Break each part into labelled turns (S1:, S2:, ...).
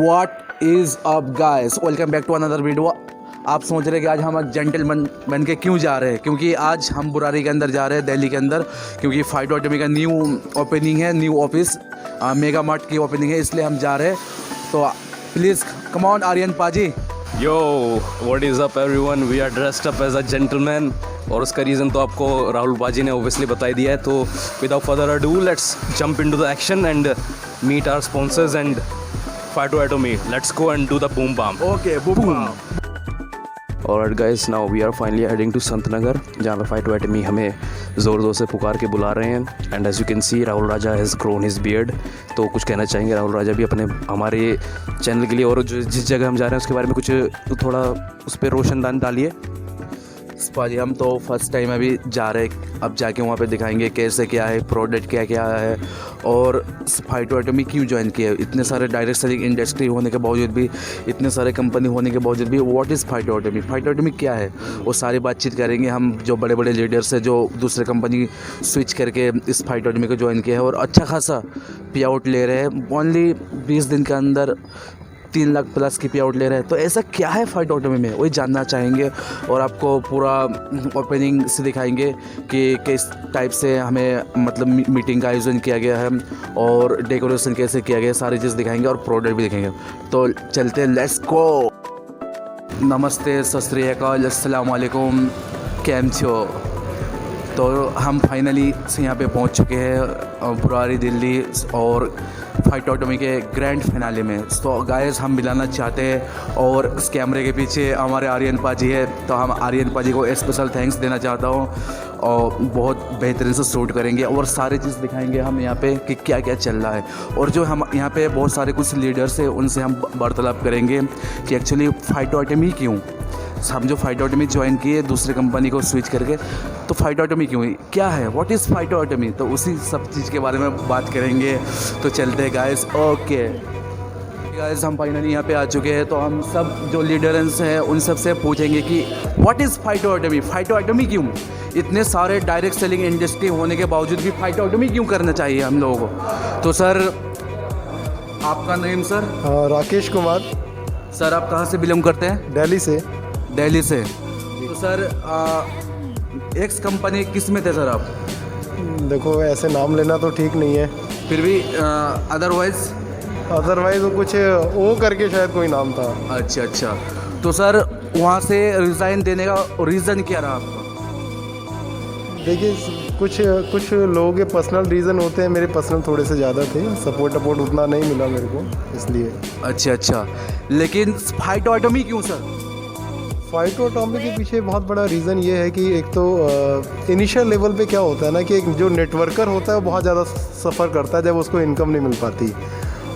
S1: What is up guys, welcome back to another video. आप सोच रहे हैं कि आज हम जेंटलमैन बन के क्यों जा रहे हैं, क्योंकि आज हम बुरारी के अंदर जा रहे हैं, दिल्ली के अंदर, क्योंकि फाइट ऑटोमी का न्यू ओपनिंग है, न्यू ऑफिस मेगा मार्ट की ओपनिंग है, इसलिए हम जा रहे हैं। तो please come on Aryan paaji.
S2: Yo what is up everyone, we are dressed up as a gentleman, और उसका रीज़न तो आपको राहुल बाजी ने ओबियसली बता ही दिया है। तो without further ado let's jump into the action and meet our sponsors and fight atomy. Let's go and do the boom bam.
S1: Okay boom.
S2: Alright guys, now we are finally heading to Sant Nagar, जहाँ पे fight otomy हमें ज़ोर ज़ोर से पुकार के बुला रहे हैं। And as you can see, Rahul Raja has grown his beard. तो कुछ कहना चाहेंगे राहुल राजा भी अपने हमारे चैनल के लिए, और जो जिस जगह हम जा रहे हैं उसके बारे में कुछ थोड़ा उस पर रोशनदान डालिए।
S1: पाजी हम तो फर्स्ट टाइम अभी जा रहे हैं, अब जाके वहाँ पे दिखाएंगे कैसे क्या है, प्रोडक्ट क्या क्या है, और फाइट ऑटोमी क्यों ज्वाइन किया है। इतने सारे डायरेक्ट सेलिंग इंडस्ट्री होने के बावजूद भी, इतने सारे कंपनी होने के बावजूद भी, what is fight otomy, fight otomy क्या है, वो सारी बातचीत करेंगे हम। जो बड़े बड़े लीडर्स हैं जो दूसरे कंपनी स्विच करके इस फाइट ऑटोमी को ज्वाइन किया है और अच्छा खासा पे आउट ले रहे हैं, ओनली 20 दिन के अंदर 3 लाख प्लस की पे आउट ले रहे हैं। तो ऐसा क्या है फाइट ऑटोमी में, वही जानना चाहेंगे, और आपको पूरा ओपनिंग से दिखाएंगे कि किस टाइप से हमें मतलब मीटिंग का आयोजन किया गया है और डेकोरेशन कैसे किया गया है, सारी चीज़ दिखाएंगे और प्रोडक्ट भी दिखाएंगे। तो चलते हैं, लेट्स गो। नमस्ते, सत श्री अकाल, अस्सलाम वालेकुम, कैम छो। तो हम फाइनली से यहाँ पे पहुँच चुके हैं बुरारी दिल्ली, और फाइट ऑटोमी के ग्रैंड फिनाले में। तो गाइस हम मिलाना चाहते हैं, और इस कैमरे के पीछे हमारे आर्यन पाजी है, तो हम आर्यन पाजी को स्पेशल थैंक्स देना चाहता हूँ, और बहुत बेहतरीन से शूट करेंगे और सारी चीज़ दिखाएंगे हम यहाँ पे कि क्या क्या चल रहा है। और जो हम यहाँ पे बहुत सारे कुछ लीडर्स हैं उनसे हम वार्तालाप करेंगे कि एक्चुअली फाइट ऑटोमी क्यों, हम जो फाइट ऑटोमी ज्वाइन किए दूसरे कंपनी को स्विच करके, तो फाइट ऑटोमी क्यों, क्या है, व्हाट इज़ फाइट ऑटोमी, तो उसी सब चीज़ के बारे में बात करेंगे। तो चलते हैं गाइस। ओके गाइस, हम फाइनली यहाँ पे आ चुके हैं, तो हम सब जो लीडर्स हैं उन सब से पूछेंगे कि what is fight otomy, fight otomy क्यों, इतने सारे डायरेक्ट सेलिंग इंडस्ट्री होने के बावजूद भी फाइट ऑटोमी क्यों करना चाहिए हम लोगों को। तो सर आपका name sir?
S3: Rakesh Kumar.
S1: Sir आप कहाँ से बिलोंग करते हैं?
S3: दिल्ली से।
S1: दिल्ली से। तो सर एक्स कंपनी किस में थे सर आप?
S3: देखो ऐसे नाम लेना तो ठीक नहीं है,
S1: फिर भी अदरवाइज
S3: कुछ ओ करके शायद कोई नाम था।
S1: अच्छा अच्छा। तो सर वहाँ से रिज़ाइन देने का रीज़न क्या रहा आपका?
S3: देखिए कुछ लोगों के पर्सनल रीज़न होते हैं, मेरे पर्सनल थोड़े से ज़्यादा थे, सपोर्ट उतना नहीं मिला मेरे को, इसलिए।
S1: अच्छा अच्छा, लेकिन फाइट ऑटोमी क्यों सर?
S3: फाइट ऑटोमी के पीछे बहुत बड़ा रीज़न ये है कि एक तो इनिशियल लेवल पे क्या होता है ना कि एक जो नेटवर्कर होता है वो बहुत ज़्यादा सफ़र करता है जब उसको इनकम नहीं मिल पाती।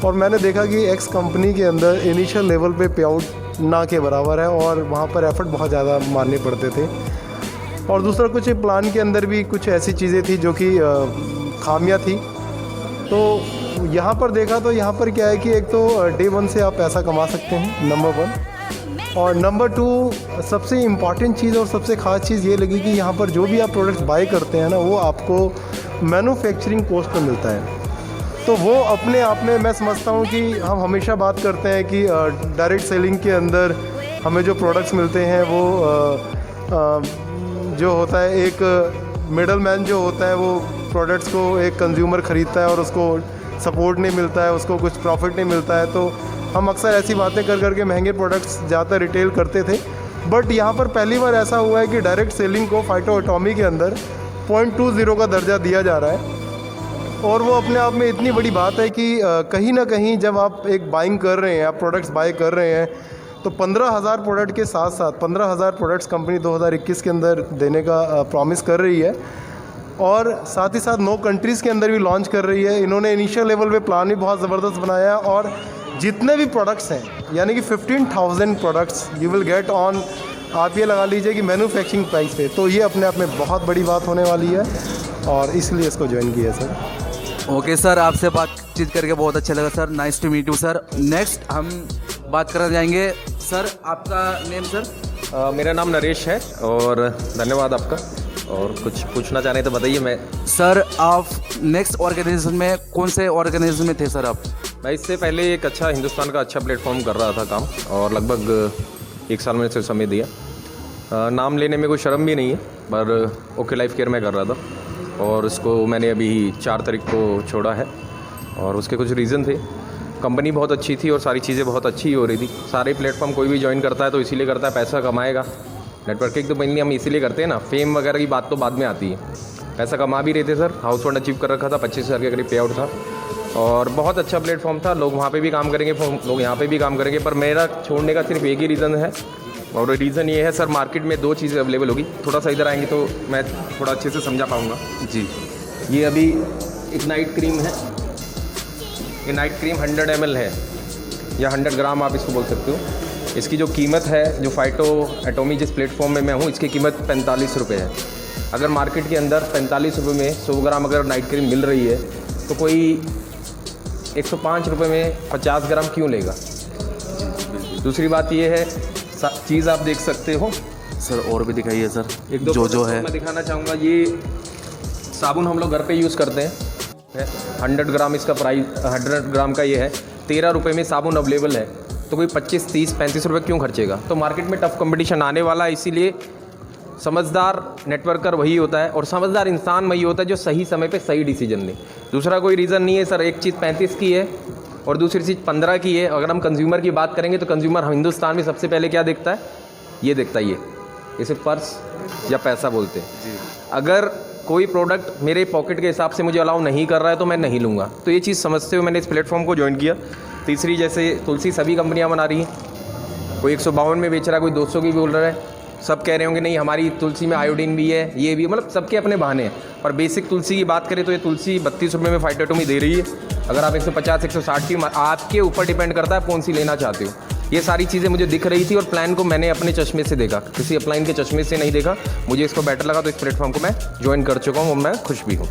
S3: और मैंने देखा कि एक्स कंपनी के अंदर इनिशियल लेवल पे पे आउट ना के बराबर है, और वहाँ पर एफर्ट बहुत ज़्यादा मारने पड़ते थे। और दूसरा कुछ प्लान के अंदर भी कुछ ऐसी चीज़ें थी जो कि खामियां थी। तो यहाँ पर देखा तो यहाँ पर क्या है कि एक तो डे 1 से आप पैसा कमा सकते हैं, नंबर 1, और नंबर 2 सबसे इम्पॉर्टेंट चीज़ और सबसे ख़ास चीज़ ये लगी कि यहाँ पर जो भी आप प्रोडक्ट्स बाय करते हैं ना, वो आपको मैन्युफैक्चरिंग कॉस्ट पर मिलता है। तो वो अपने आप में मैं समझता हूँ कि हम हमेशा बात करते हैं कि डायरेक्ट सेलिंग के अंदर हमें जो प्रोडक्ट्स मिलते हैं वो जो होता है एक मिडल मैन जो होता है, वो प्रोडक्ट्स को एक कंज्यूमर ख़रीदता है और उसको सपोर्ट नहीं मिलता है, उसको कुछ प्रॉफिट नहीं मिलता है। तो हम अक्सर ऐसी बातें कर करके महंगे प्रोडक्ट्स ज़्यादा रिटेल करते थे, बट यहाँ पर पहली बार ऐसा हुआ है कि डायरेक्ट सेलिंग को फाइट ऑटोमी के अंदर 0.20 का दर्जा दिया जा रहा है। और वो अपने आप में इतनी बड़ी बात है कि कहीं ना कहीं जब आप एक बाइंग कर रहे हैं, आप प्रोडक्ट्स बाय कर रहे हैं, तो 15,000 प्रोडक्ट के साथ साथ 15,000 प्रोडक्ट्स कंपनी 2021 के अंदर देने का प्रॉमिस कर रही है, और साथ ही साथ 9 कंट्रीज़ के अंदर भी लॉन्च कर रही है। इन्होंने इनिशियल लेवल पे प्लान भी बहुत ज़बरदस्त बनाया है, और जितने भी प्रोडक्ट्स हैं यानी कि 15,000 products you will get on, आप ये लगा लीजिए कि मैन्युफैक्चरिंग प्राइस पे। तो ये अपने आप में बहुत बड़ी बात होने वाली है, और इसलिए इसको ज्वाइन किया सर।
S1: ओके सर, आपसे बातचीत करके बहुत अच्छा लगा sir, nice to meet you sir. Next हम बात करना जाएंगे सर, आपका नेम सर?
S4: मेरा नाम नरेश है, और धन्यवाद आपका। और कुछ पूछना चाहें तो बताइए। मैं
S1: सर आप नेक्स्ट ऑर्गेनाइजेशन में कौन से ऑर्गेनाइजेशन में थे सर आप?
S4: मैं इससे पहले एक अच्छा हिंदुस्तान का अच्छा प्लेटफॉर्म कर रहा था काम, और लगभग 1 साल मैंने इसे समय दिया। नाम लेने में कोई शर्म भी नहीं है, पर ओके लाइफ केयर में कर रहा था, और उसको मैंने अभी 4 तारीख को छोड़ा है। और उसके कुछ रीज़न थे। कंपनी बहुत अच्छी थी और सारी चीज़ें बहुत अच्छी हो रही थी। सारे प्लेटफॉर्म कोई भी ज्वाइन करता है तो इसीलिए करता है, पैसा कमाएगा। नेटवर्किंग तो मेनली हम इसीलिए करते हैं ना, फेम वगैरह की बात तो बाद में आती है। पैसा कमा भी रहे थे सर, हाउस फंड अचीव कर रखा था, 25,000 के करीब पे आउट था, और बहुत अच्छा प्लेटफॉर्म था। लोग वहाँ पे भी काम करेंगे, लोग यहाँ पे भी काम करेंगे, पर मेरा छोड़ने का सिर्फ एक ही रीज़न है, और रीज़न ये है सर, मार्केट में 2 चीज़ें अवेलेबल होगी। थोड़ा सा इधर आएंगे तो मैं थोड़ा अच्छे से समझा पाऊँगा
S1: जी।
S4: ये अभी एक नाइट क्रीम है, ये नाइट क्रीम 100 ml है, या 100 ग्राम आप इसको बोल सकते हो। इसकी जो कीमत है, जो फाइटो एटॉमी जिस प्लेटफॉर्म में मैं हूँ, इसकी कीमत 45 रुपये है। अगर मार्केट के अंदर 45 रुपये में 100 ग्राम अगर नाइट क्रीम मिल रही है, तो कोई 105 रुपये में 50 ग्राम क्यों लेगा। दूसरी बात ये है, चीज़ आप देख सकते हो
S1: सर, और भी दिखाइए सर।
S4: एक दो
S1: जो है
S4: मैं दिखाना चाहूँगा। ये साबुन हम लोग घर पे यूज़ करते हैं, 100 ग्राम इसका प्राइस, 100 ग्राम का ये है, 13 रुपये में साबुन अवेलेबल है। तो कोई 25, 30, 35 रुपये क्यों खर्चेगा। तो मार्केट में टफ कंपटीशन आने वाला है, इसीलिए समझदार नेटवर्कर वही होता है, और समझदार इंसान वही होता है जो सही समय पे सही डिसीजन ले। दूसरा कोई रीज़न नहीं है सर। एक चीज़ 35 की है और दूसरी चीज़ 15 की है। अगर हम कंज्यूमर की बात करेंगे तो कंज्यूमर हिंदुस्तान में सबसे पहले क्या देखता है, ये देखता है, ये सिर्फ पर्स या पैसा बोलते हैं। अगर कोई प्रोडक्ट मेरे पॉकेट के हिसाब से मुझे अलाउ नहीं कर रहा है तो मैं नहीं लूँगा। तो ये चीज़ समझते हुए मैंने इस प्लेटफॉर्म को ज्वाइन किया। तीसरी, जैसे तुलसी सभी कंपनियां बना रही हैं, कोई 152 में बेच रहा है, कोई 200 की बोल रहा है। सब कह रहे होंगे नहीं हमारी तुलसी में आयोडीन भी है, ये भी, मतलब सबके अपने बहाने हैं। पर बेसिक तुलसी की बात करें तो ये तुलसी 32 रुपये में फाइटो एटॉमी दे रही है। अगर आप 150, 160 की, आपके ऊपर डिपेंड करता है कौन सी लेना चाहते हो। ये सारी चीज़ें मुझे दिख रही थी, और प्लान को मैंने अपने चश्मे से देखा, किसी अपलाइन के चश्मे से नहीं देखा। मुझे इसको बेटर लगा, तो इस प्लेटफॉर्म को मैं ज्वाइन कर चुका हूँ और मैं खुश भी हूँ।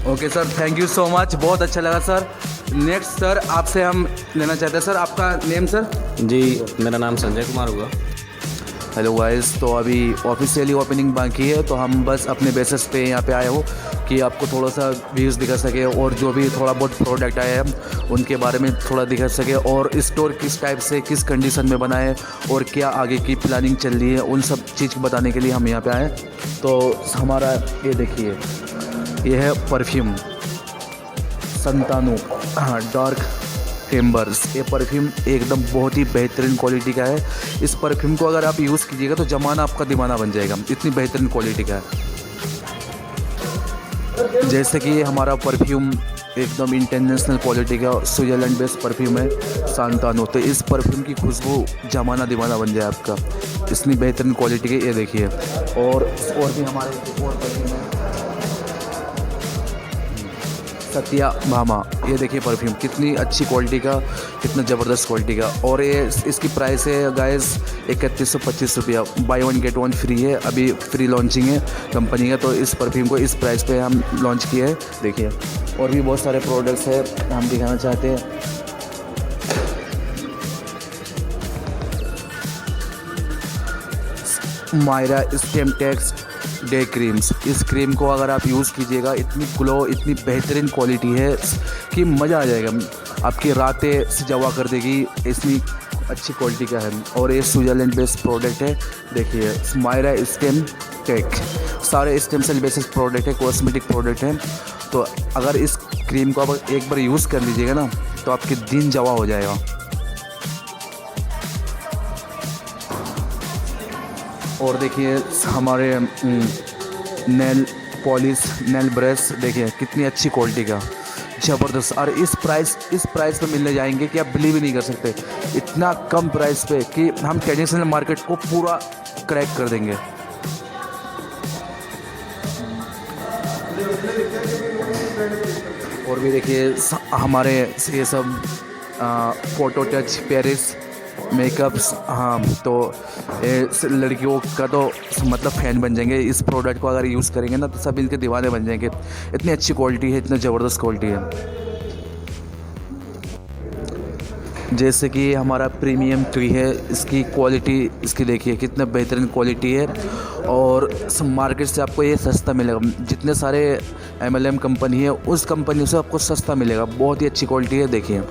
S1: Okay sir, thank you so much, बहुत अच्छा लगा सर। नेक्स्ट सर, आपसे हम लेना चाहते हैं सर, आपका नेम सर?
S2: जी, मेरा नाम संजय कुमार हुआ।
S1: हेलो गाइस, तो अभी ऑफिशियली ओपनिंग बाकी है, तो हम बस अपने बेसिस पे यहाँ पे आए हो कि आपको थोड़ा सा व्यूज़ दिखा सके, और जो भी थोड़ा बहुत प्रोडक्ट आए हैं उनके बारे में थोड़ा दिखा सके, और स्टोर किस टाइप से, किस कंडीशन में बना है, और क्या आगे की प्लानिंग चल रही है, उन सब चीज़ बताने के लिए हम यहाँ पे आए। तो हमारा ये देखिए, ये है परफ्यूम संतानु डार्क टिम्बर्स। ये परफ्यूम एकदम बहुत ही बेहतरीन क्वालिटी का है। इस परफ्यूम को अगर आप यूज़ कीजिएगा तो ज़माना आपका दीवाना बन जाएगा, इतनी बेहतरीन क्वालिटी का है। जैसे कि हमारा परफ्यूम एकदम इंटरनेशनल क्वालिटी का स्विट्ज़रलैंड बेस्ड परफ्यूम है सांतानो। तो इस परफ्यूम की खुशबू ज़माना दीवाना बन जाए आपका, इतनी बेहतरीन क्वालिटी के। ये देखिए, और भी हमारे और परफ्यूम है सत्या भामा। ये देखिए परफ्यूम कितनी अच्छी क्वालिटी का, कितना ज़बरदस्त क्वालिटी का। और ये इसकी प्राइस है गाइस 3125 रुपया, बाय 1 गेट 1 फ्री है। अभी फ्री लॉन्चिंग है कंपनी का, तो इस परफ्यूम को इस प्राइस पे हम लॉन्च किए हैं। देखिए, और भी बहुत सारे प्रोडक्ट्स हैं हम दिखाना चाहते हैं। Myra stem tex day creams, इस क्रीम को अगर आप यूज़ कीजिएगा, इतनी ग्लो, इतनी बेहतरीन क्वालिटी है कि मज़ा आ जाएगा, आपकी रातें सजवा कर देगी, इतनी अच्छी क्वालिटी का है। और ये स्विट्ज़रलैंड बेस्ड प्रोडक्ट है। देखिए, मायरा स्टेम टेक, सारे स्टेम सेल बेसिस प्रोडक्ट है, कॉस्मेटिक प्रोडक्ट है। तो अगर इस क्रीम को आप एक बार यूज़ कर लीजिएगा ना, तो आपके दिन जवा हो जाएगा। और देखिए हमारे नेल पॉलिश, नेल ब्रश, देखिए कितनी अच्छी क्वालिटी का, ज़बरदस्त। और इस प्राइस पे मिलने जाएंगे कि आप बिलीव ही नहीं कर सकते, इतना कम प्राइस पे कि हम ट्रेडिशनल मार्केट को पूरा क्रैक कर देंगे। और भी देखिए हमारे ये सब फ़ोटो टच, पेरिस मेकअप्स, हाँ, तो लड़कियों का तो मतलब फ़ैन बन जाएंगे। इस प्रोडक्ट को अगर यूज़ करेंगे ना तो सब इनके दीवाने बन जाएंगे, इतनी अच्छी क्वालिटी है, इतना ज़बरदस्त क्वालिटी है। जैसे कि हमारा प्रीमियम ट्री है, इसकी क्वालिटी, इसकी देखिए कितना बेहतरीन क्वालिटी है, और मार्केट से आपको ये सस्ता मिलेगा। जितने सारे MLM कंपनी है उस कंपनी से आपको सस्ता मिलेगा, बहुत ही अच्छी क्वालिटी है। देखिए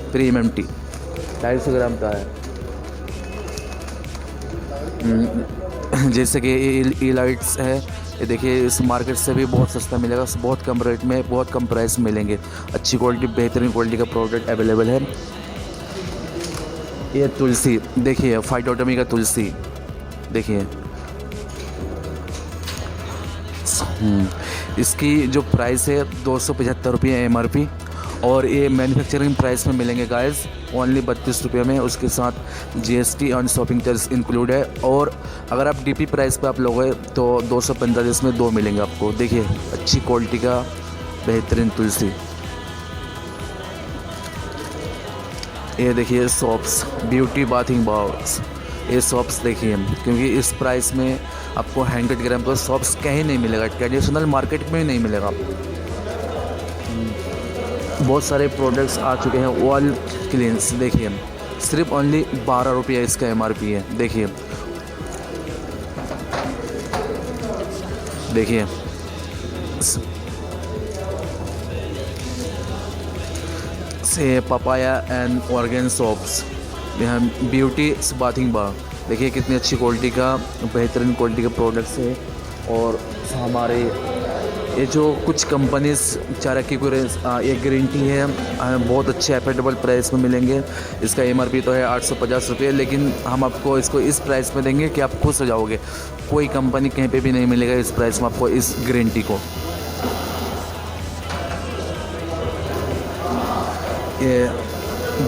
S1: प्रीमियम टी 250 ग्राम का है। जैसे कि ई लाइट्स है, ये देखिए इस मार्केट से भी बहुत सस्ता मिलेगा, बहुत कम रेट में, बहुत कम प्राइस में मिलेंगे। अच्छी क्वालिटी, बेहतरीन क्वालिटी का प्रोडक्ट अवेलेबल है। ये तुलसी देखिए, फाइटोटमी का तुलसी देखिए, इसकी जो प्राइस है 275 रुपये MRP, और ये मैन्युफैक्चरिंग प्राइस में मिलेंगे गाइस ओनली 32 रुपये में। उसके साथ GST और शॉपिंग चार्ज इंक्लूड है। और अगर आप DP प्राइस पे आप लोगे तो 245 में 2 मिलेंगे आपको। देखिए अच्छी क्वालिटी का बेहतरीन तुलसी। ये देखिए सॉप्स, ब्यूटी बाथिंग बाउल्स, ये सॉप्स देखिए, क्योंकि इस प्राइस में आपको 100 ग्राम का सॉप्स कहीं नहीं मिलेगा, ट्रेडिशनल मार्केट में ही नहीं मिलेगा आपको। बहुत सारे प्रोडक्ट्स आ चुके हैं। वॉल क्लींस देखिए, सिर्फ ओनली 12 रुपये इसका MRP है। देखिए देखिए से पपाया एंड ऑर्गेन सोप्स, यहाँ ब्यूटी बाथिंग बार, देखिए कितनी अच्छी क्वालिटी का, बेहतरीन क्वालिटी के प्रोडक्ट्स है। और हमारे ये जो कुछ कंपनीज चारा की कोई ये ग्रीन टी है, बहुत अच्छे अफोर्डेबल प्राइस में मिलेंगे। इसका MRP तो है 850 रुपये, लेकिन हम आपको इसको इस प्राइस में देंगे कि आप खुश हो जाओगे। कोई कंपनी कहीं पे भी नहीं मिलेगा इस प्राइस में आपको इस ग्रीन टी को। ये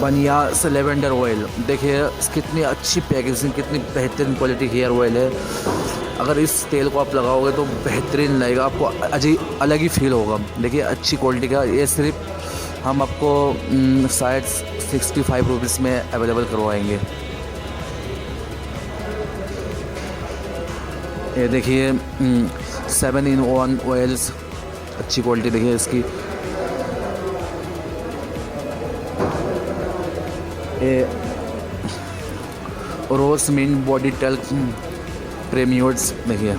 S1: बनियास लेवेंडर ऑयल देखिए, कितनी अच्छी पैकेजिंग, कितनी बेहतरीन क्वालिटी हेयर ऑयल है। अगर इस तेल को आप लगाओगे तो बेहतरीन लगेगा, आपको अजीब अलग ही फील होगा। देखिए अच्छी क्वालिटी का, ये सिर्फ हम आपको शायद 65 रुपीज़ में अवेलेबल करवाएंगे। ये देखिए 7-in-1 ऑयल्स, अच्छी क्वालिटी देखिए इसकी। ये rose mint body talc primers देखिए।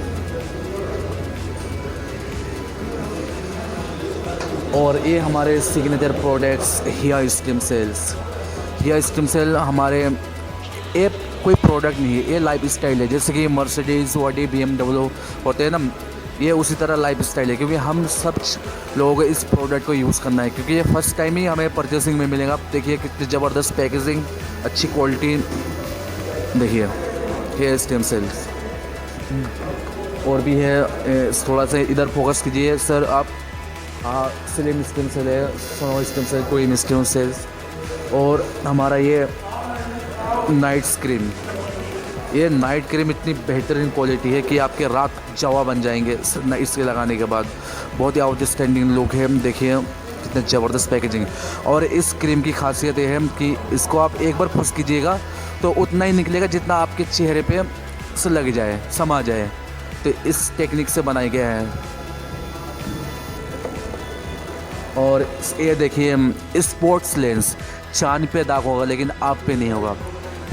S1: और ये हमारे signature products hair stem cells. Hair stem cell हमारे ये कोई प्रोडक्ट नहीं है, ये लाइफ स्टाइल है। जैसे कि मर्सिडीज़, ऑडी, BMW होते हैं ना, ये उसी तरह लाइफ स्टाइल है। क्योंकि हम सब लोगों को इस प्रोडक्ट को यूज़ करना है, क्योंकि ये फर्स्ट टाइम ही हमें परचेसिंग में मिलेगा। देखिए कितनी ज़बरदस्त पैकेजिंग, अच्छी क्वालिटी देखिए। हेयर स्टीम सेल्स और भी है, थोड़ा सा इधर फोकस कीजिए सर आप। स्लिम स्टीम सेल है, स्नो स्टीम सेल, कोई स्टीम सेल्स। और हमारा ये नाइट क्रीम, ये नाइट क्रीम इतनी बेहतरीन क्वालिटी है कि आपके रात जवा बन जाएंगे इसके लगाने के बाद। बहुत ही आउटस्टैंडिंग लुक है, देखिए कितने ज़बरदस्त पैकेजिंग। और इस क्रीम की खासियत ये है कि इसको आप एक बार पुश कीजिएगा तो उतना ही निकलेगा जितना आपके चेहरे पे से लग जाए, समा जाए। तो इस टेक्निक से बनाया गया है। और ये देखिए स्पोर्ट्स लेंस, चांद पे दाग होगा लेकिन आप पे नहीं होगा।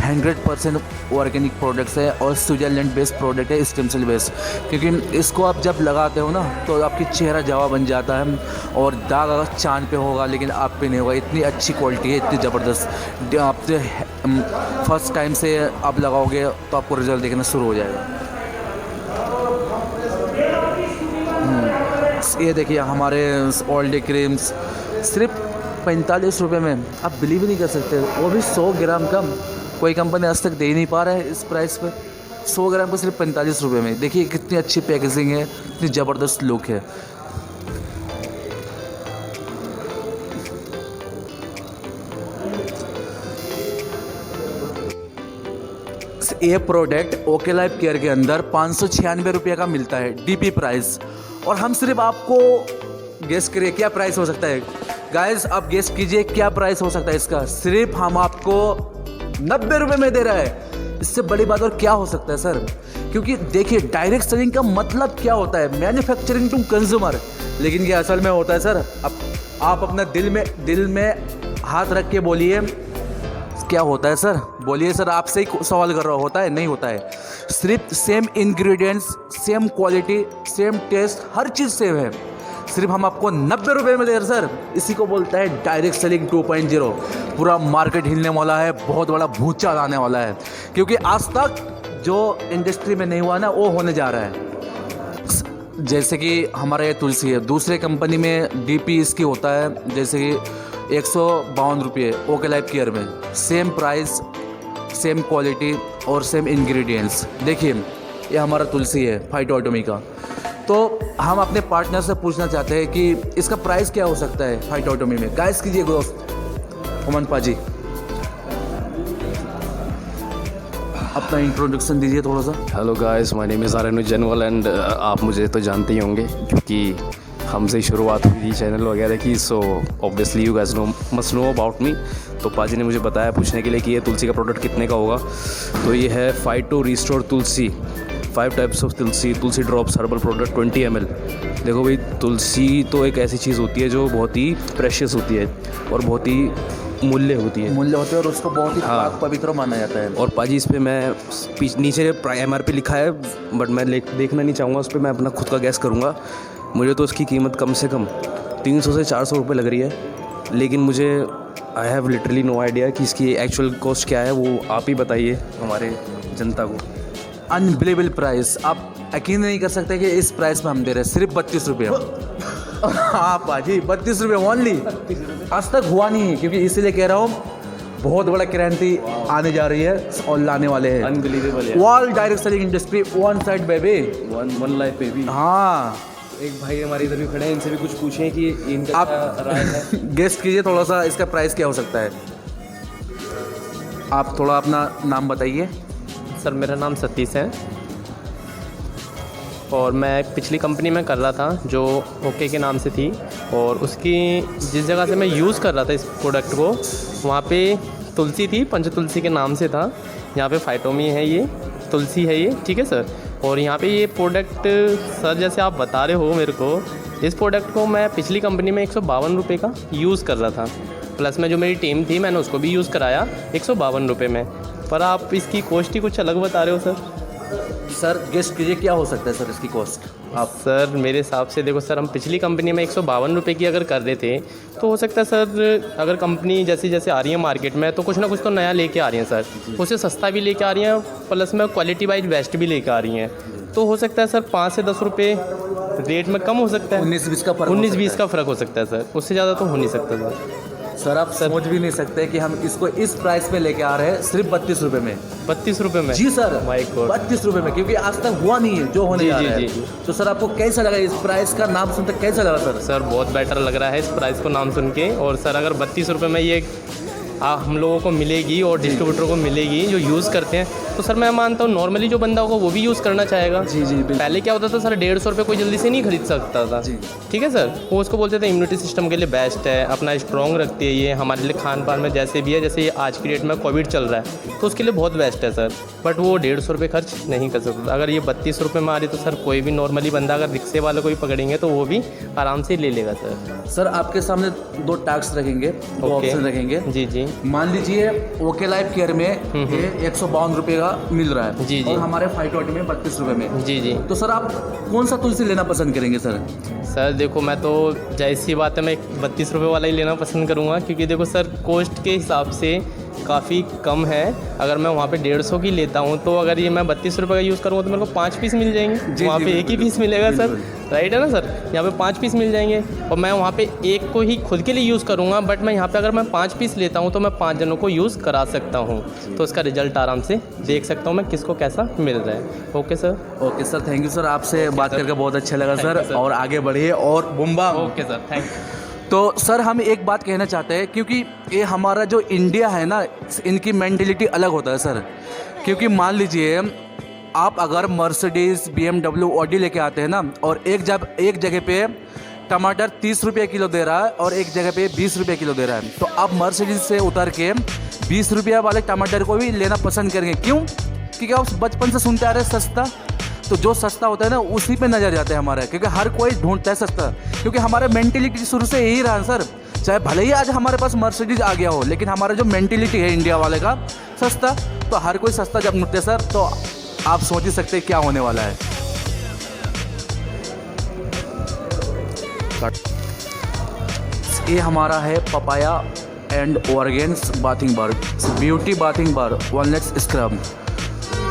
S1: 100% ऑर्गेनिक प्रोडक्ट्स है और स्विट्ज़रलैंड बेस्ड प्रोडक्ट है, स्टेम सेल बेस्ड। क्योंकि इसको आप जब लगाते हो ना तो आपकी चेहरा जवा बन जाता है, और दाग अगर चांद पे होगा लेकिन आप पे नहीं होगा। इतनी अच्छी क्वालिटी है, इतनी ज़बरदस्त। आप फर्स्ट टाइम से आप लगाओगे तो आपको रिजल्ट देखना शुरू हो जाएगा। ये देखिए हमारे ऑल डे क्रीम्स सिर्फ 45 रुपये में, आप बिलीव नहीं कर सकते, वो भी 100 ग्राम का। कोई कंपनी आज तक दे ही नहीं पा रहा है इस प्राइस पे। 100 ग्राम को सिर्फ 45 रुपये में। देखिए कितनी अच्छी पैकेजिंग है, इतनी ज़बरदस्त लुक है। ये प्रोडक्ट ओके लाइफ केयर के अंदर 596 रुपये का मिलता है DP प्राइस, और हम सिर्फ आपको गेस करिए क्या प्राइस हो सकता है। गाइस आप गेस कीजिए क्या प्राइस हो सकता है इसका। सिर्फ हम आपको 90 रुपये में दे रहा है। इससे बड़ी बात और क्या हो सकता है सर। क्योंकि देखिए डायरेक्ट सेलिंग का मतलब क्या होता है, मैन्युफैक्चरिंग टू कंज्यूमर। लेकिन ये असल में होता है सर, अब आप अपना दिल में हाथ रख के बोलिए क्या होता है सर। बोलिए सर, आपसे ही सवाल कर रहा होता है, नहीं होता है। सिर्फ same ingredients, same quality, same taste, हर चीज़ सेम है। सिर्फ हम आपको 90 रुपये में दे रहे सर। इसी को बोलता है डायरेक्ट सेलिंग 2.0। पूरा मार्केट हिलने वाला है, बहुत बड़ा भूचाल आने वाला है, क्योंकि आज तक जो इंडस्ट्री में नहीं हुआ ना वो होने जा रहा है। जैसे कि हमारा ये तुलसी है, दूसरे कंपनी में डीपी इसकी होता है जैसे कि 152 रुपये ओके लाइफ केयर में, सेम प्राइस, सेम क्वालिटी और सेम इंग्रेडिएंट्स। देखिए ये हमारा तुलसी है फाइटोएटोमी का। तो हम अपने पार्टनर से पूछना चाहते हैं कि इसका प्राइस क्या हो सकता है फाइटोएटोमी में। गाइस कीजिए दोस्त अमन पाजी, अपना इंट्रोडक्शन दीजिए थोड़ा सा।
S2: Hello guys, my name is Aryan Janwal and आप मुझे तो जानते ही होंगे क्योंकि हमसे ही शुरुआत हुई थी चैनल वगैरह की। So obviously you guys must know about me. तो पाजी ने मुझे बताया पूछने के लिए कि ये तुलसी का प्रोडक्ट कितने का होगा। तो ये है phyto restore Tulsi, 5 types of Tulsi, Tulsi drops herbal product 20 ml। देखो भाई, तुलसी तो एक ऐसी चीज़ होती है जो बहुत ही प्रेशियस होती है और बहुत ही मूल्य होती है
S1: और उसको बहुत ही पाक पवित्र माना जाता है।
S2: और पाजी इस पर मैं नीचे MRP लिखा है बट मैं देखना नहीं चाहूँगा, उस पर मैं अपना खुद का गैस करूँगा। मुझे तो उसकी कीमत कम से कम 300 से 400 रुपये लग रही है, लेकिन मुझे I have literally no idea कि इसकी एक्चुअल कॉस्ट क्या है। वो आप ही बताइए हमारे जनता को।
S1: अनबिलीवेबल प्राइस, आप यकीन नहीं कर सकते कि इस प्राइस में हम दे रहे हैं सिर्फ 32 रुपये। हाँ पाजी, 32 रुपये ओनली। आज तक हुआ नहीं है, क्योंकि इसीलिए कह रहा हूँ बहुत बड़ा क्रांति आने जा रही है और लाने वाले हैं।
S2: अनबिलीवेबल है।
S1: All direct selling industry one side baby,
S2: one life baby.
S1: हाँ
S2: एक भाई हमारे इधर भी खड़े हैं, इनसे भी कुछ पूछें कि इनका
S1: आप
S2: क्या राय है।
S1: गेस्ट कीजिए थोड़ा सा, इसका प्राइस क्या हो सकता है। आप थोड़ा अपना नाम बताइए।
S5: सर मेरा नाम सतीश है और मैं पिछली कंपनी में कर रहा था जो ओके के नाम से थी, और उसकी जिस जगह से मैं यूज़ कर रहा था इस प्रोडक्ट को, वहाँ पे तुलसी थी, पंचतुलसी के नाम से था। यहाँ पे फाइटोमी है, ये तुलसी है ये, ठीक है सर। और यहाँ पे ये प्रोडक्ट सर जैसे आप बता रहे हो मेरे को, इस प्रोडक्ट को मैं पिछली कंपनी में 152 रुपये का यूज़ कर रहा था, प्लस में जो मेरी टीम थी मैंने उसको भी यूज़ कराया 152 रुपये में। पर आप इसकी कॉस्ट ही कुछ अलग बता रहे हो सर।
S1: सर गेस्ट कीजिए क्या हो सकता है सर इसकी कॉस्ट।
S5: आप सर मेरे हिसाब से देखो सर, हम पिछली कंपनी में 152 रुपये की अगर कर रहे थे तो हो सकता है सर, अगर कंपनी जैसे जैसे आ रही है मार्केट में तो कुछ ना कुछ तो नया लेके आ रही हैं सर, उससे सस्ता भी लेके आ रही हैं, प्लस में क्वालिटी वाइज बेस्ट भी लेके आ रही हैं। तो हो सकता है सर 5 से 10 रुपये रेट में कम हो सकता है,
S1: 19-20 का फ़र्क,
S5: 19-20 का फ़र्क हो सकता है सर, उससे ज़्यादा तो हो नहीं सकता
S1: सर। आप समझ भी नहीं सकते कि हम इसको इस प्राइस पे लेके आ रहे हैं सिर्फ 32 रुपये में।
S5: 32 रुपये में?
S1: जी सर,
S5: माय गॉड,
S1: 32 रुपये में, क्योंकि आज तक हुआ नहीं है जो होने जा रहा है।
S5: जी।
S1: तो सर आपको कैसा लगा इस प्राइस का नाम सुनते, कैसा लगा सर?
S5: सर बहुत बेटर लग रहा है इस प्राइस को नाम सुन के। और सर अगर 32 रुपये में ये हम लोगों को मिलेगी और डिस्ट्रीब्यूटर को मिलेगी जो यूज़ करते हैं, तो सर मैं मानता हूँ नॉर्मली जो बंदा होगा वो भी यूज़ करना चाहेगा।
S1: जी जी,
S5: पहले क्या होता था सर, 150 रुपये कोई जल्दी से नहीं खरीद सकता था, ठीक है सर। वो उसको बोलते थे इम्यूनिटी सिस्टम के लिए बेस्ट है, अपना स्ट्रॉन्ग रखती है ये, हमारे लिए खान पान में जैसे भी है, जैसे ये आज की डेट में कोविड चल रहा है तो उसके लिए बहुत बेस्ट है सर। बट वो 150 रुपये खर्च नहीं कर सकता। अगर ये 32 रुपये में आ रही तो सर कोई भी नॉर्मली बंदा अगर रिक्शे वाले को भी पकड़ेंगे तो वो भी आराम से ले लेगा सर।
S1: सर आपके सामने 2 टास्क रखेंगे, 2 ऑप्शन रखेंगे।
S5: जी जी।
S1: मान लीजिए ओके लाइफ केयर में ये 152 रुपये का मिल रहा है,
S5: जी जी,
S1: और हमारे फाइटोएटोमी में 32 रुपये में।
S5: जी जी।
S1: तो सर आप कौन सा तुलसी लेना पसंद करेंगे सर?
S5: सर देखो मैं तो जैसी बात है मैं 32 रुपये वाला ही लेना पसंद करूँगा, क्योंकि देखो सर कॉस्ट के हिसाब से काफ़ी कम है। अगर मैं वहाँ पे 150 की लेता हूँ तो अगर ये मैं 32 रुपये का यूज़ करूँगा तो मेरे को 5 पीस मिल जाएंगे, वहाँ पे एक ही पीस मिलेगा सर, राइट है ना सर। यहाँ पे 5 पीस मिल जाएंगे और मैं वहाँ पे एक को ही खुद के लिए यूज़ करूँगा, बट मैं यहाँ पे अगर मैं 5 पीस लेता हूँ तो मैं 5 जनों को यूज़ करा सकता हूँ, तो उसका रिजल्ट आराम से देख सकता हूँ मैं किसको कैसा मिल रहा है। Okay sir.
S1: Okay sir, thank you sir, आपसे बात करके बहुत अच्छा लगा सर, और आगे बढ़िए और बुम्बा।
S5: Okay sir, thank you.
S1: तो सर हम एक बात कहना चाहते हैं, क्योंकि ये हमारा जो इंडिया है ना, इनकी मेंटेलिटी अलग होता है सर। क्योंकि मान लीजिए आप अगर मर्सिडीज़, BMW, ऑडी लेके आते हैं ना, और एक जगह पे टमाटर 30 रुपये किलो दे रहा है और एक जगह पे 20 रुपये किलो दे रहा है, तो आप मर्सिडीज़ से उतर के 20 रुपये वाले टमाटर को भी लेना पसंद करेंगे। क्यों? क्योंकि आप बचपन से सुनते आ रहे हैं सस्ता, तो जो सस्ता होता है ना उसी पे नज़र जाता है हमारा, क्योंकि हर कोई ढूंढता है सस्ता। क्योंकि हमारा मेंटेलिटी शुरू से यही रहा सर, चाहे भले ही आज हमारे पास मर्सिडीज आ गया हो, लेकिन हमारा जो मेंटेलिटी है इंडिया वाले का सस्ता, तो हर कोई सस्ता जब ढूंढते सर, तो आप सोच ही सकते हैं क्या होने वाला है। ये हमारा है papaya and organs bathing bar, beauty bathing bar, walnuts scrub.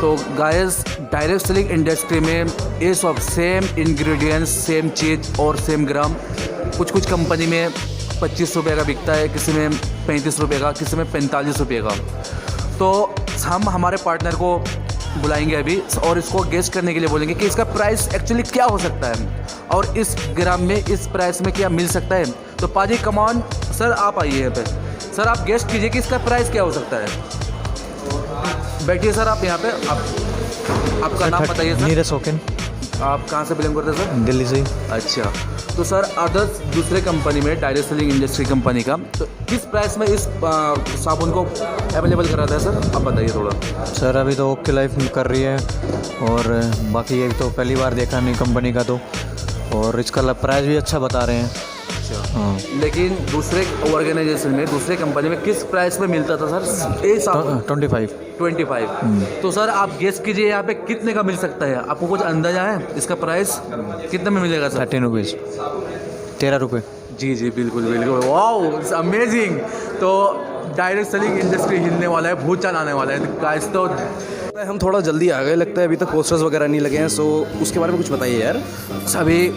S1: तो गाइस डायरेक्ट सेलिंग इंडस्ट्री में ये सब सेम इंग्रेडिएंट्स, सेम चीज़ और सेम ग्राम, कुछ कंपनी में 25 रुपये का बिकता है, किसी में 35 रुपये का, किसी में 45 रुपये का। तो हम हमारे पार्टनर को बुलाएंगे अभी और इसको गेस करने के लिए बोलेंगे कि इसका प्राइस एक्चुअली क्या हो सकता है और इस ग्राम में इस प्राइस में क्या मिल सकता है। तो पाजी कमान सर, आप आइए यहाँ पे। सर आप गेस कीजिए कि इसका प्राइस क्या हो सकता है। बैठिए सर आप यहाँ पे। आपका नाम बताइए सर।
S6: नीरज शौकीन।
S1: आप कहाँ से बिलोंग करते हैं सर?
S6: दिल्ली से।
S1: अच्छा, तो सर अदर्स दूसरे कंपनी में डायरेक्ट सेलिंग इंडस्ट्री कंपनी का तो किस प्राइस में इस साबुन को अवेलेबल कराता है सर, आप बताइए थोड़ा।
S6: सर अभी तो ओके लाइफ कर रही है और बाकी ये तो पहली बार देखा नहीं कंपनी का तो, और इसका प्राइस भी अच्छा बता रहे हैं। हाँ।
S1: लेकिन दूसरे ऑर्गेनाइजेशन में, दूसरे कंपनी में किस प्राइस में मिलता था सर ये साबुन? 25। तो सर आप गेस कीजिए यहाँ पे कितने का मिल सकता है, आपको कुछ अंदाजा है इसका प्राइस कितने में मिलेगा सर?
S6: 13 रुपीज़, 13 रुपये।
S1: जी बिल्कुल बिल्कुल, वाओ अमेजिंग। तो डायरेक्ट सेलिंग इंडस्ट्री हिलने वाला है, भूचाल आने वाला है गाइस। तो
S2: हम थोड़ा जल्दी आ गए लगता है, अभी तक पोस्टर्स वगैरह नहीं लगे हैं, सो उसके बारे में कुछ बताइए यार।
S1: अभी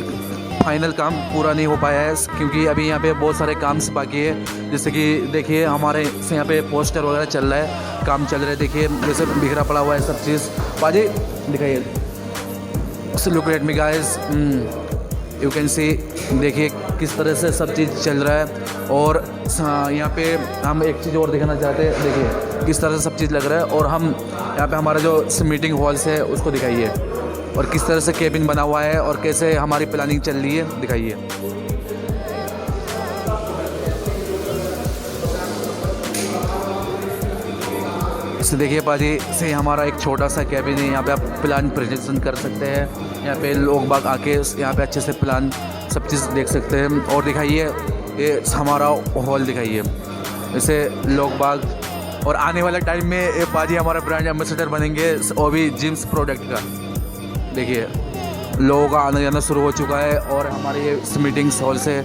S1: फाइनल काम पूरा नहीं हो पाया है क्योंकि अभी यहाँ पे बहुत सारे काम बाकी है। जैसे कि देखिए हमारे यहाँ पे पोस्टर वगैरह चल रहा है, काम चल रहा है। देखिए जैसे बिखरा पड़ा हुआ है सब चीज़। पाजी दिखाइए, look at me guys, you can सी। देखिए किस तरह से सब चीज़ चल रहा है। और यहाँ पे हम एक चीज़ और दिखाना चाहते हैं, देखिए किस तरह से सब चीज़ लग रहा है। और हम यहाँ पे हमारा जो मीटिंग हॉल्स है उसको दिखाइए और किस तरह से केबिन बना हुआ है और कैसे हमारी प्लानिंग चल रही है, दिखाइए। इसे देखिए पाजी से हमारा एक छोटा सा केबिन है, यहाँ पे आप प्लान प्रेजेंटेशन कर सकते हैं। यहाँ पे लोग बाग आके यहाँ पे अच्छे से प्लान सब चीज़ देख सकते हैं। और दिखाइए ये हमारा हॉल दिखाइए, जैसे लोग बाग। और आने वाले टाइम में ये पाजी हमारा ब्रांड एम्बेसडर बनेंगे और भी जिम्स प्रोडक्ट का। देखिए लोगों का आना जाना शुरू हो चुका है और हमारे ये मीटिंग्स हॉल से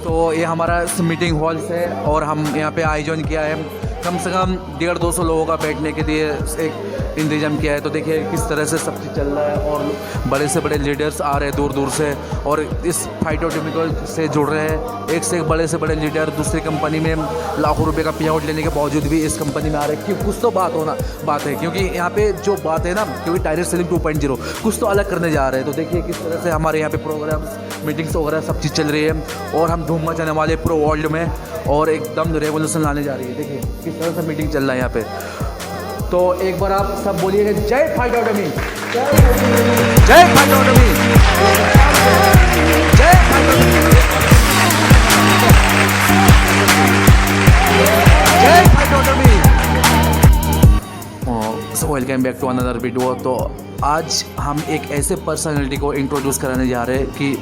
S1: तो ये हमारा मीटिंग हॉल है और हम यहाँ पे आयोजन किया है। कम से कम 150-200 लोगों का बैठने के लिए एक इंतजाम किया है। तो देखिए किस तरह से सब चीज़ चल रहा है और बड़े से बड़े लीडर्स आ रहे हैं दूर दूर से और इस फाइटोकेमिकल से जुड़ रहे हैं। एक से एक बड़े से बड़े लीडर दूसरी कंपनी में लाखों रुपए का पे आउट लेने के बावजूद भी इस कंपनी में आ रहे हैं कि कुछ तो बात है। क्योंकि यहाँ पे जो बात है ना, क्योंकि डायरेक्ट सेलिंग 2.0 कुछ तो अलग करने जा रहे हैं। तो देखिए किस तरह से हमारे यहाँ पे प्रोग्राम्स, मीटिंग्स वगैरह सब चीज़ चल रही है और हम धूम मचाने वाले पूरे वर्ल्ड में और एकदम रेवोल्यूशन लाने जा रही है। देखिए किस तरह से मीटिंग चल रहा है यहाँ पे। तो एक बार आप सब बोलिएगा जय फाइटोटॉमी, जय फाइटोटॉमी, जय फाइटोटॉमी, जय Phytotomy. So welcome back to another video. तो आज हम एक ऐसे पर्सनालिटी को इंट्रोड्यूस कराने जा रहे हैं कि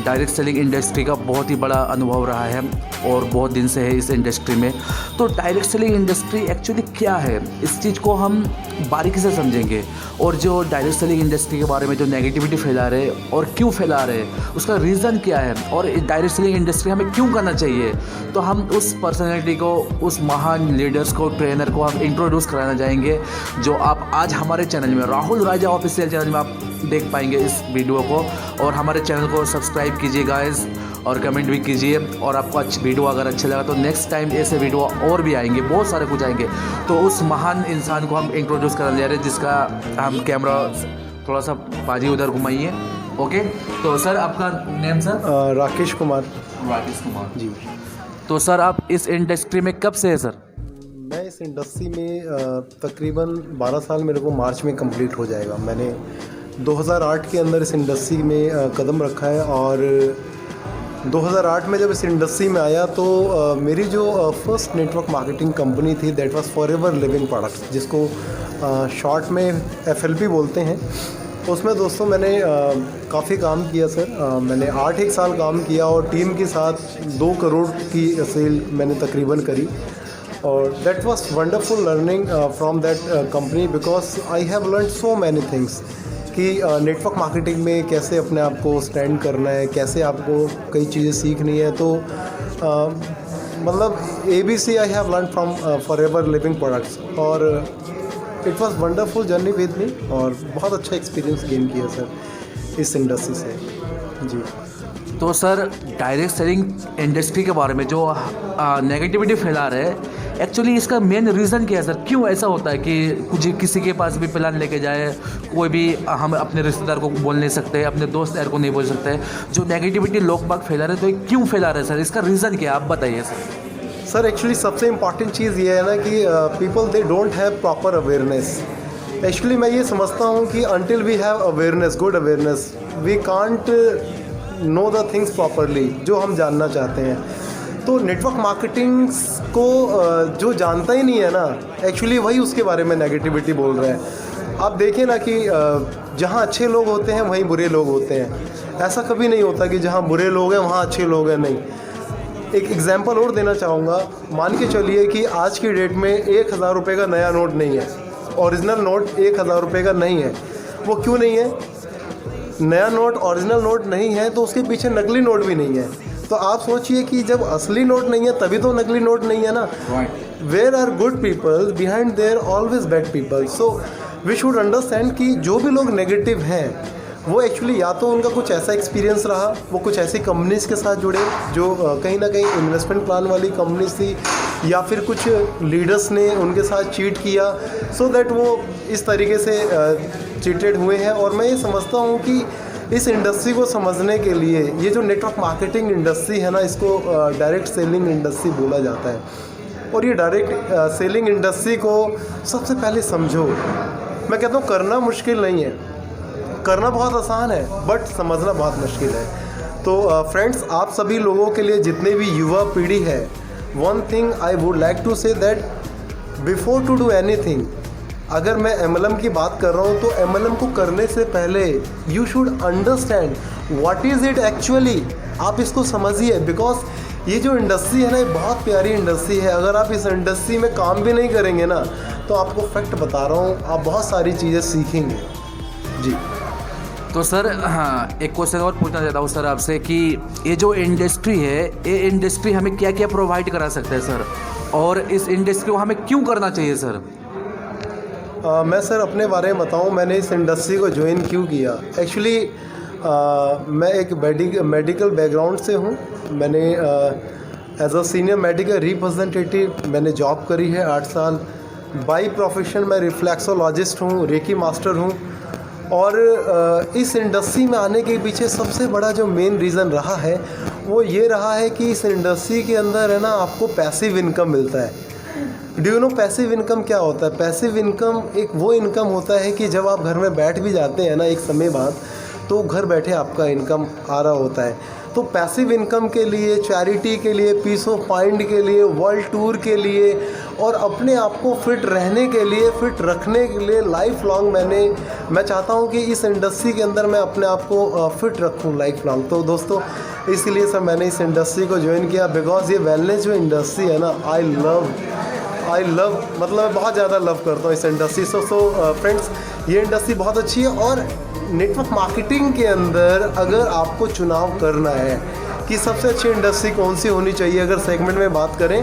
S1: डायरेक्ट सेलिंग इंडस्ट्री का बहुत ही बड़ा अनुभव रहा है और बहुत दिन से है इस इंडस्ट्री में। तो डायरेक्ट सेलिंग इंडस्ट्री एक्चुअली क्या है, इस चीज़ को हम बारीकी से समझेंगे और जो डायरेक्ट सेलिंग इंडस्ट्री के बारे में जो नेगेटिविटी फैला रहे हैं और क्यों फैला रहे हैं, उसका रीज़न क्या है और डायरेक्ट सेलिंग इंडस्ट्री हमें क्यों करना चाहिए। तो हम उस पर्सनैलिटी को, उस महान लीडर्स को, ट्रेनर को हम इंट्रोड्यूस कराना चाहेंगे जो आप आज हमारे चैनल में, राहुल राजा ऑफिशियल चैनल में आप देख पाएंगे इस वीडियो को। और हमारे चैनल को सब्सक्राइब कीजिए गाइस और कमेंट भी कीजिए। और आपको अच्छी वीडियो अगर अच्छा लगा तो नेक्स्ट टाइम ऐसे वीडियो और भी आएंगे, बहुत सारे कुछ आएंगे। तो उस महान इंसान को हम इंट्रोड्यूस करने जा रहे हैं जिसका हम कैमरा थोड़ा सा पाजी उधर घुमाइए। ओके, तो सर आपका नेम सर?
S3: राकेश कुमार।
S1: राकेश कुमार
S3: जी।
S1: तो सर आप इस इंडस्ट्री में कब से है सर?
S3: मैं इस इंडस्ट्री में तकरीबन 12 साल मेरे को मार्च में कंप्लीट हो जाएगा। मैंने 2008 के अंदर इस इंडस्ट्री में कदम रखा है और 2008 में जब इस इंडस्ट्री में आया तो मेरी जो फर्स्ट नेटवर्क मार्केटिंग कंपनी थी that was forever Living products, जिसको शॉर्ट में FLP बोलते हैं। उसमें दोस्तों मैंने काफ़ी काम किया सर। मैंने 8 साल काम किया और टीम के साथ 2 करोड़ की सेल मैंने तकरीबन करी। और that was wonderful learning from that company because I have learn so many things कि नेटवर्क मार्केटिंग में कैसे अपने आप को स्टैंड करना है, कैसे आपको कई चीज़ें सीखनी है। तो मतलब ABC I have learn from Forever Living products, और it was wonderful journey with me, और बहुत अच्छा एक्सपीरियंस गेन किया सर इस इंडस्ट्री से जी।
S1: तो सर डायरेक्ट सेलिंग इंडस्ट्री के बारे में जो नेगेटिविटी फैला रहे हैं, एक्चुअली इसका मेन रीज़न क्या है सर? क्यों ऐसा होता है कि कुछ किसी के पास भी प्लान लेके जाए, कोई भी हम अपने रिश्तेदार को बोल नहीं सकते, अपने दोस्त यार को नहीं बोल सकते, जो नेगेटिविटी लोग बाग फैला रहे हैं, तो ये क्यों फैला रहे हैं सर? इसका रीज़न क्या है, आप बताइए सर।
S3: सर एक्चुअली सबसे इम्पॉर्टेंट चीज़ ये है ना कि people they don't have proper awareness. Actually मैं ये समझता हूँ कि until we have awareness, good awareness, we can't know the things properly जो हम जानना चाहते हैं। तो नेटवर्क मार्केटिंग को जो जानता ही नहीं है ना, एक्चुअली वही उसके बारे में नेगेटिविटी बोल रहा है। आप देखिए ना कि जहाँ अच्छे लोग होते हैं वहीं बुरे लोग होते हैं। ऐसा कभी नहीं होता कि जहाँ बुरे लोग हैं वहाँ अच्छे लोग हैं, नहीं। एक एग्जांपल और देना चाहूँगा। मान के चलिए कि आज की डेट में 1000 रुपये का नया नोट नहीं है, ओरिजिनल नोट 1000 रुपये का नहीं है। वो क्यों नहीं है? नया नोट ओरिजिनल नोट नहीं है तो उसके पीछे नकली नोट भी नहीं है। तो आप सोचिए कि जब असली नोट नहीं है तभी तो नकली नोट नहीं है ना। Where are good people behind there always bad people. So we should understand कि जो भी लोग नेगेटिव हैं वो एक्चुअली या तो उनका कुछ ऐसा एक्सपीरियंस रहा, वो कुछ ऐसी कंपनीज़ के साथ जुड़े जो कहीं ना कहीं इन्वेस्टमेंट प्लान वाली कंपनीज थी, या फिर कुछ लीडर्स ने उनके साथ चीट किया, सो दैट वो इस तरीके से चीटेड हुए हैं। और मैं ये समझता हूँ कि इस इंडस्ट्री को समझने के लिए, ये जो नेटवर्क मार्केटिंग इंडस्ट्री है ना, इसको डायरेक्ट सेलिंग इंडस्ट्री बोला जाता है। और ये डायरेक्ट सेलिंग इंडस्ट्री को सबसे पहले समझो। मैं कहता हूँ करना मुश्किल नहीं है, करना बहुत आसान है, बट समझना बहुत मुश्किल है। तो फ्रेंड्स, आप सभी लोगों के लिए, जितने भी युवा पीढ़ी है, one thing I would like to say that before to do anything, अगर मैं MLM की बात कर रहा हूँ तो MLM को करने से पहले you should understand what is it actually. आप इसको समझिए, बिकॉज ये जो इंडस्ट्री है ना, ये बहुत प्यारी इंडस्ट्री है। अगर आप इस इंडस्ट्री में काम भी नहीं करेंगे ना, तो आपको फैक्ट बता रहा हूँ, आप बहुत सारी चीज़ें सीखेंगे जी।
S1: तो सर हाँ, एक क्वेश्चन और पूछना चाहता हूँ सर आपसे कि ये जो इंडस्ट्री है, ये इंडस्ट्री हमें क्या क्या प्रोवाइड करा सकता है सर, और इस इंडस्ट्री को हमें क्यों करना चाहिए सर?
S3: मैं सर अपने बारे में बताऊं, मैंने इस इंडस्ट्री को ज्वाइन क्यों किया। एक्चुअली मैं एक मेडिकल बैकग्राउंड से हूं। मैंने as a senior medical representative मैंने जॉब करी है 8 साल। बाय प्रोफेशन मैं रिफ्लेक्सोलॉजिस्ट हूं, रेकी मास्टर हूं। और इस इंडस्ट्री में आने के पीछे सबसे बड़ा जो मेन रीज़न रहा है वो ये रहा है कि इस इंडस्ट्री के अंदर है ना, आपको पैसिव इनकम मिलता है। Do you know passive income क्या होता है? पैसिव इनकम एक वो इनकम होता है कि जब आप घर में बैठ भी जाते हैं ना एक समय बाद, तो घर बैठे आपका इनकम आ रहा होता है। तो पैसिव इनकम के लिए, चैरिटी के लिए, पीस ऑफ माइंड के लिए, वर्ल्ड टूर के लिए, और अपने आप को फिट रहने के लिए, फिट रखने के लिए लाइफ लॉन्ग मैं चाहता हूँ कि इस इंडस्ट्री के अंदर मैं अपने आप को फिट रखूँ लाइफ लॉन्ग। तो दोस्तों, इसलिए सर मैंने इस इंडस्ट्री को ज्वाइन किया, बिकॉज ये वेलनेस जो इंडस्ट्री है ना, आई लव मतलब मैं बहुत ज़्यादा लव करता हूँ इस इंडस्ट्री। सो फ्रेंड्स, ये इंडस्ट्री बहुत अच्छी है। और नेटवर्क मार्केटिंग के अंदर अगर आपको चुनाव करना है कि सबसे अच्छी इंडस्ट्री कौन सी होनी चाहिए, अगर सेगमेंट में बात करें,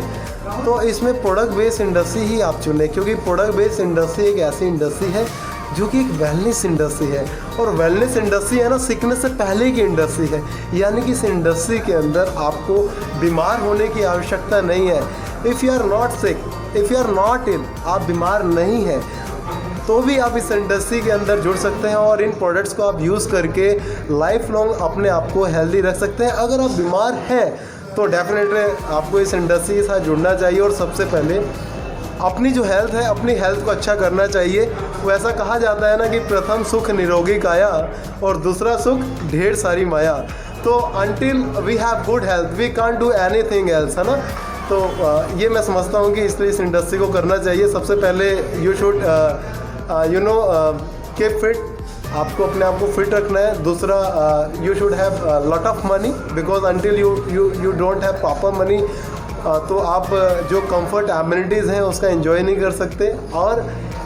S3: तो इसमें प्रोडक्ट बेस्ड इंडस्ट्री ही आप चुनें, क्योंकि प्रोडक्ट बेस्ड इंडस्ट्री एक ऐसी इंडस्ट्री है जो कि एक वेलनेस इंडस्ट्री है। और वेलनेस इंडस्ट्री है ना, सिकनेस से पहले की इंडस्ट्री है। यानी कि इस इंडस्ट्री के अंदर आपको बीमार होने की आवश्यकता नहीं है। If you are not sick, if you are not ill, आप बीमार नहीं हैं, तो भी आप इस इंडस्ट्री के अंदर जुड़ सकते हैं और इन प्रोडक्ट्स को आप यूज़ करके लाइफ लॉन्ग अपने आप को हेल्दी रख सकते हैं। अगर आप बीमार हैं तो डेफिनेटली आपको इस इंडस्ट्री के साथ जुड़ना चाहिए और सबसे पहले अपनी जो हेल्थ है, अपनी हेल्थ को अच्छा करना चाहिए। वो ऐसा कहा जाता है ना कि प्रथम सुख निरोगी काया और दूसरा सुख ढेर सारी माया। तो until we have good health we can't do anything else, है ना। तो ये मैं समझता हूँ कि इसलिए इस इंडस्ट्री को करना चाहिए। सबसे पहले यू शुड कीप फिट, आपको अपने आप को फिट रखना है। दूसरा, you should have lot of money, because until you don't have proper money तो आप जो कंफर्ट एमिनिटीज़ हैं उसका एंजॉय नहीं कर सकते। और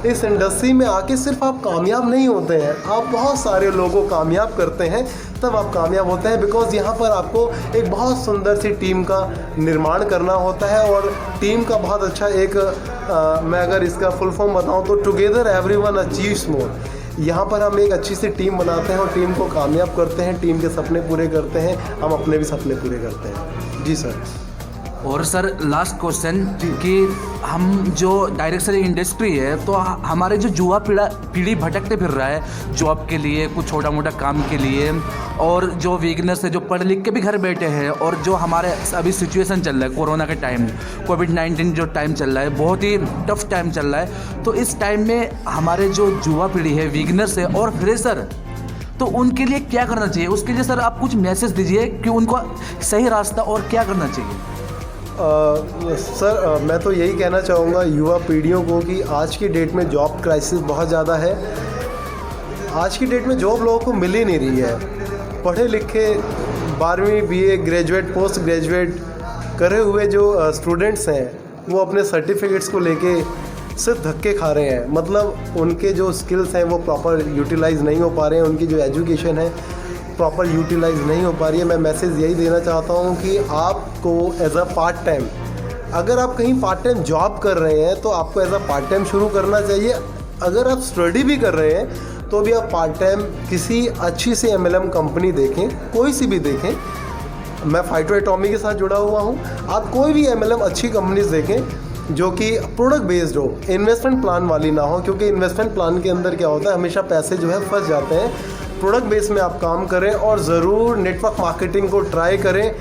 S3: इस इंडस्ट्री में आके सिर्फ आप कामयाब नहीं होते हैं, आप बहुत सारे लोगों को कामयाब करते हैं, तब आप कामयाब होते हैं। बिकॉज़ यहाँ पर आपको एक बहुत सुंदर सी टीम का निर्माण करना होता है और टीम का बहुत अच्छा एक मैं अगर इसका फुल फॉर्म बताऊँ तो टुगेदर एवरीवन अचीव्स मोर। यहाँ पर हम एक अच्छी सी टीम बनाते हैं और टीम को कामयाब करते हैं, टीम के सपने पूरे करते हैं, हम अपने भी सपने पूरे करते हैं। जी सर।
S1: और सर लास्ट क्वेश्चन कि हम जो डायरेक्ट सेलिंग इंडस्ट्री है तो हमारे जो युवा पीढ़ी भटकते फिर रहा है जॉब के लिए, कुछ छोटा मोटा काम के लिए, और जो वीकनेस है, जो पढ़ लिख के भी घर बैठे हैं, और जो हमारे अभी सिचुएशन चल रहा है कोरोना के टाइम, कोविड-19 जो टाइम चल रहा है, बहुत ही टफ टाइम चल रहा है, तो इस टाइम में हमारे जो युवा पीढ़ी है, वीकनेस है और फ्रेशर, तो उनके लिए क्या करना चाहिए? उसके लिए सर आप कुछ मैसेज दीजिए कि उनको सही रास्ता और क्या करना चाहिए।
S3: सर मैं तो यही कहना चाहूँगा युवा पीढ़ियों को कि आज की डेट में जॉब क्राइसिस बहुत ज़्यादा है। आज की डेट में जॉब लोगों को मिल ही नहीं रही है। पढ़े लिखे 12वीं बीए ग्रेजुएट पोस्ट ग्रेजुएट करे हुए जो स्टूडेंट्स हैं वो अपने सर्टिफिकेट्स को लेके सिर्फ धक्के खा रहे हैं। मतलब उनके जो स्किल्स हैं वो प्रॉपर यूटिलाइज़ नहीं हो पा रहे हैं, उनकी जो एजुकेशन है प्रॉपर यूटिलाइज़ नहीं हो पा रही है। मैं मैसेज यही देना चाहता हूँ कि आपको एज अ पार्ट टाइम, अगर आप कहीं पार्ट टाइम जॉब कर रहे हैं तो आपको एज अ पार्ट टाइम शुरू करना चाहिए। अगर आप स्टडी भी कर रहे हैं तो भी आप पार्ट टाइम किसी अच्छी सी MLM कंपनी देखें, कोई सी भी देखें। मैं फाइटो एटॉमी के साथ जुड़ा हुआ हूँ। आप कोई भी MLM अच्छी कंपनीज देखें जो कि प्रोडक्ट बेस्ड हो, इन्वेस्टमेंट प्लान वाली ना हो, क्योंकि इन्वेस्टमेंट प्लान के अंदर क्या होता है हमेशा पैसे जो है फंस जाते हैं। प्रोडक्ट बेस में आप काम करें और ज़रूर नेटवर्क मार्केटिंग को ट्राई करें,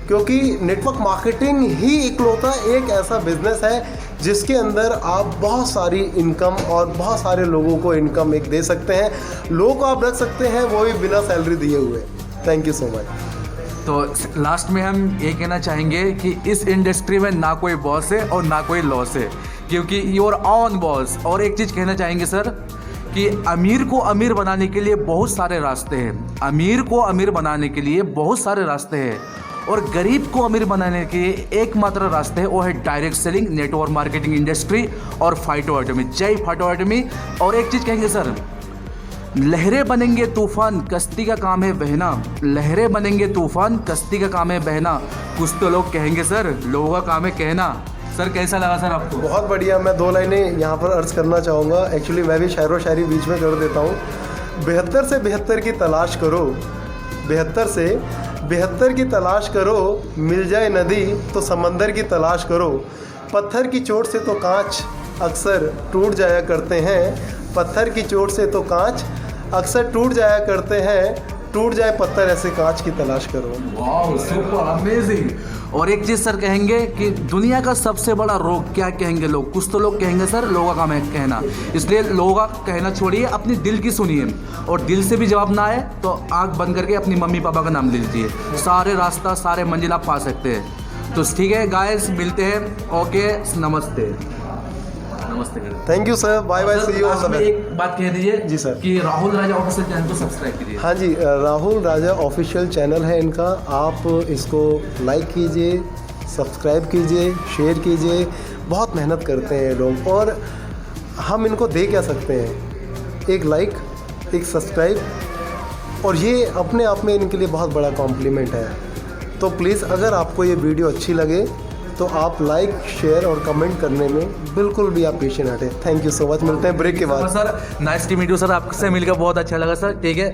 S3: क्योंकि नेटवर्क मार्केटिंग ही इकलौता एक ऐसा बिजनेस है जिसके अंदर आप बहुत सारी इनकम और बहुत सारे लोगों को इनकम एक दे सकते हैं। लोगों को आप रख सकते हैं वो भी बिना सैलरी दिए हुए। Thank you so much.
S1: तो लास्ट में हम ये कहना चाहेंगे कि इस इंडस्ट्री में ना कोई बॉस है और ना कोई लॉस है, क्योंकि योर ऑन बॉस। और एक चीज़ कहना चाहेंगे सर कि अमीर को अमीर बनाने के लिए बहुत सारे रास्ते हैं, अमीर को अमीर बनाने के लिए बहुत सारे रास्ते हैं, और गरीब को अमीर बनाने के लिए एकमात्र रास्ते है वो है direct selling, network marketing industry और फाइटो एटॉमी। जय फाइटो एटॉमी। और एक चीज़ कहेंगे सर, लहरें बनेंगे तूफान, कश्ती का काम है बहना। लहरें बनेंगे तूफान, कश्ती का काम है बहना। कुछ तो लोग कहेंगे सर, लोगों का काम है कहना। सर कैसा लगा सर आपको?
S3: बहुत बढ़िया। मैं 2 लाइनें यहाँ पर अर्ज करना चाहूँगा। एक्चुअली मैं भी शायरो शायरी बीच में कर देता हूँ। 72 से 72 की तलाश करो, 72 से 72 की तलाश करो, मिल जाए नदी तो समंदर की तलाश करो। पत्थर की चोट से तो कांच अक्सर टूट जाया करते हैं, पत्थर की चोट से तो कांच अक्सर टूट जाया करते हैं, टूट जाए पत्थर ऐसे कांच की तलाश करो।
S1: वाह सुपर अमेजिंग। और एक चीज़ सर कहेंगे कि दुनिया का सबसे बड़ा रोग क्या कहेंगे लोग? कुछ तो लोग कहेंगे सर लोगों का काम है कहना, इसलिए लोगों का कहना छोड़िए, अपनी दिल की सुनिए, और दिल से भी जवाब ना आए तो आँख बंद करके अपनी मम्मी पापा का नाम ले लीजिए। सारे रास्ता सारे मंजिल आप पा सकते हैं। तो ठीक है गाइस, मिलते हैं। ओके, नमस्ते। नमस्ते।
S3: Thank you sir, bye bye, see you.
S1: एक बात कह दीजिए
S3: जी सर,
S1: कि राहुल राजा ऑफिशियल चैनल को सब्सक्राइब कीजिए।
S3: हाँ जी, राहुल राजा ऑफिशियल चैनल है इनका, आप इसको लाइक कीजिए, सब्सक्राइब कीजिए, शेयर कीजिए। बहुत मेहनत करते हैं लोग, और हम इनको दे क्या सकते हैं? एक लाइक, एक सब्सक्राइब, और ये अपने आप में इनके लिए बहुत बड़ा कॉम्प्लीमेंट है। तो प्लीज़ अगर आपको ये वीडियो अच्छी लगे तो आप लाइक, शेयर और कमेंट करने में बिल्कुल भी आप पीछे ना हटें। Thank you so much. मिलते हैं ब्रेक के बाद।
S1: Sir nice to meet you sir, आपसे मिलकर बहुत अच्छा लगा सर। ठीक है।